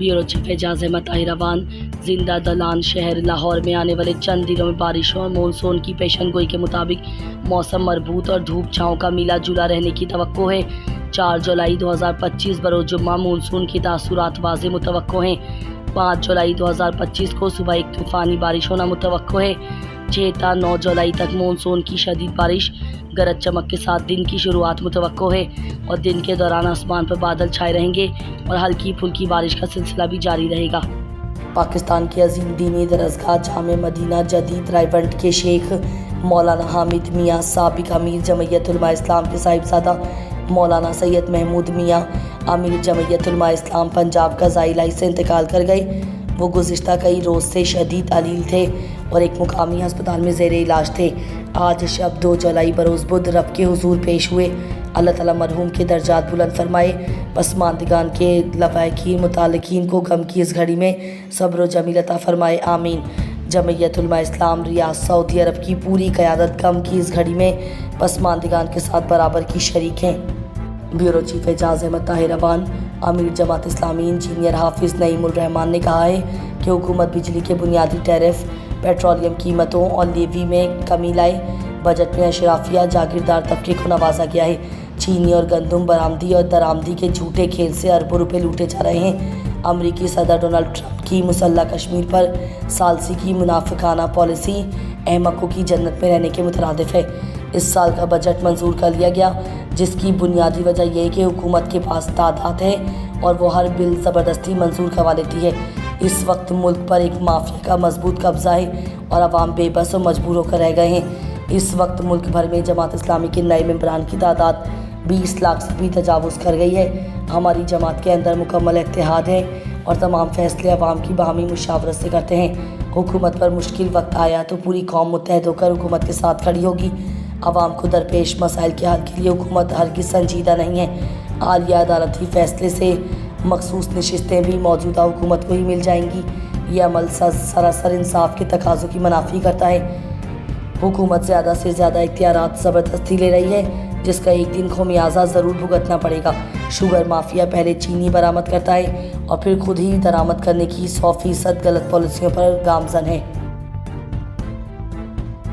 Bureau chief Ejaz Ahmad ताहिराबान जिंदा दलान शहर लाहौर में आने वाले चंद दिनों में बारिशों और मानसून की पेशन गोई के मुताबिक मौसम मरबूत और धूप छाँव का मिला जुला रहने की तवक्को है। 4 जुलाई 2025 बरोज़ जुम्मा मानसून की तासुरात वाज़े मुतवक्को हैं। 5 जुलाई 2025 को सुबह एक तूफ़ानी बारिश होना मुतवक्को है। 6 ta 9 जुलाई तक मानसून की शदीद बारिश गरज चमक के साथ दिन की शुरुआत मुतवक्को है और दिन के दौरान आसमान पर बादल छाए रहेंगे और हल्की फुल्की बारिश का सिलसिला भी जारी रहेगा। पाकिस्तान की अजीम दीनी दरसगाह जामे मदीना जदीद रायवंड के शेख मौलाना हामिद मियाँ साबिक अमीर जमयत उलमा इस्लाम के साहिबजादा मौलाना सैयद महमूद मियाँ अमीर जमयत उलमा इस्लाम पंजाब का ज़ाइलाई से इंतकाल कर गए। वो गुज़िश्ता कई रोज़ से शदीद अलील थे और एक मुकामी हस्पताल में ज़ेर इलाज थे। आज शब 2 जुलाई बरोज़ बुध रब के हुजूर पेश हुए। अल्लाह ताला मरहूम के दर्जात बुलंद फरमाए। पसमानदगान के लवाकिन मुतालिकीन को गम की इस घड़ी में सब्र व जमील अता फरमाए, आमीन। जमयत उलमा इस्लाम रियाद सऊदी अरब की पूरी क़यादत गम की इस घड़ी में पसमानदगान के साथ बराबर की शरीक हैं। ब्यूरो चीफ एजाज अहमद ताहिराबान अमीर जमात इस्लामी इंजीनियर हाफिज़ नईमुर रहमान ने कहा है कि हुकूमत बिजली के बुनियादी टैरिफ, पेट्रोलियम कीमतों और लेवी में कमी लाए। बजट में अशराफिया जागीरदार तबके को नवाजा गया है। चीनी और गंदम बरामदी और दरामदी के झूठे खेल से अरबों रुपए लूटे जा रहे हैं। अमरीकी सदर डोनाल्ड ट्रंप की मुसल्ला कश्मीर पर सालसी की मुनाफिकाना पॉलिसी अहमकों की जन्नत में रहने के मुतरादिफ है। इस साल का बजट मंजूर कर लिया गया, जिसकी बुनियादी वजह यह है कि हुकूमत के पास तादाद है और वो हर बिल ज़बरदस्ती मंजूर करवा लेती है। इस वक्त मुल्क पर एक माफिया का मजबूत कब्जा है और अवाम बेबस और मजबूर होकर रह गए हैं। इस वक्त मुल्क भर में जमात इस्लामी के नए मेंबरान की तादाद 20 लाख से भी तजावुज़ कर गई है। हमारी जमात के अंदर मुकम्मल इत्तेहाद है और तमाम फैसले अवाम की बाहमी मुशावरत से करते हैं। हुकूमत पर मुश्किल वक्त आया तो पूरी कौम मुत्तहद होकर हुकूमत के साथ खड़ी होगी। अवाम को दरपेश मसाइल के हल के लिए हुकूमत हरगिज़ संजीदा नहीं है। आलिया अदालती फ़ैसले से मखसूस नशिस्तें भी मौजूदा हुकूमत को ही मिल जाएंगी। यह अमल सरासर इंसाफ के तकाज़ों की मनाफी करता है। हुकूमत ज़्यादा से ज़्यादा इख्तियारात ज़बरदस्ती ले रही है, जिसका एक दिन खमियाजा ज़रूर भुगतना पड़ेगा। शुगर माफिया पहले चीनी बरामद करता है और फिर खुद ही दरामद करने की 100% गलत पॉलिसियों पर गामज़न है।